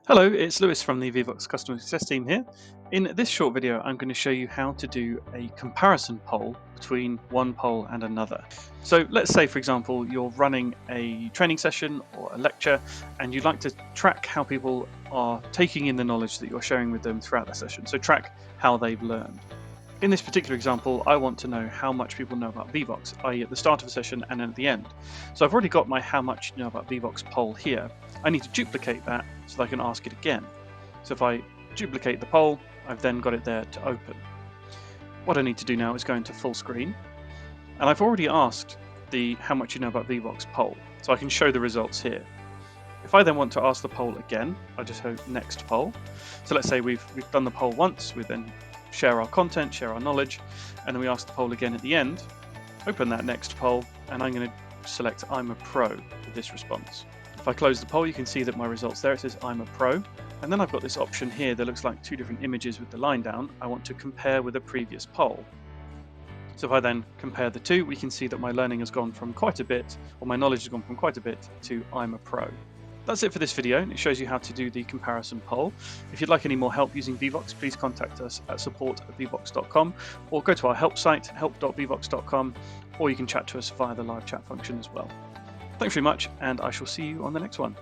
Hello, it's Lewis from the Vevox Customer Success team here. In this short video, I'm going to show you how to do a comparison poll between one poll and another. So let's say, for example, you're running a training session or a lecture, and you'd like to track how people are taking in the knowledge that you're sharing with them throughout the session. So track how they've learned. In this particular example, I want to know how much people know about Vevox, i.e. at the start of a session and then at the end. So I've already got my how much you know about Vevox poll here. I need to duplicate that so that I can ask it again. So if I duplicate the poll, I've then got it there to open. What I need to do now is go into full screen. And I've already asked the how much you know about Vevox poll, so I can show the results here. If I then want to ask the poll again, I just go next poll. So let's say we've done the poll once, we then share our content, share our knowledge, and then we ask the poll again at the end. Open that next poll, and I'm going to select I'm a pro for this response. If I close the poll, you can see that my results there, it says I'm a pro. And then I've got this option here that looks like two different images with the line down. I want to compare with a previous poll. So if I then compare the two, we can see that my learning has gone from quite a bit, or my knowledge has gone from quite a bit to I'm a pro. That's it for this video. It shows you how to do the comparison poll. If you'd like any more help using Vevox, please contact us at support@vevox.com or go to our help site, help.vevox.com, or you can chat to us via the live chat function as well. Thanks very much, and I shall see you on the next one.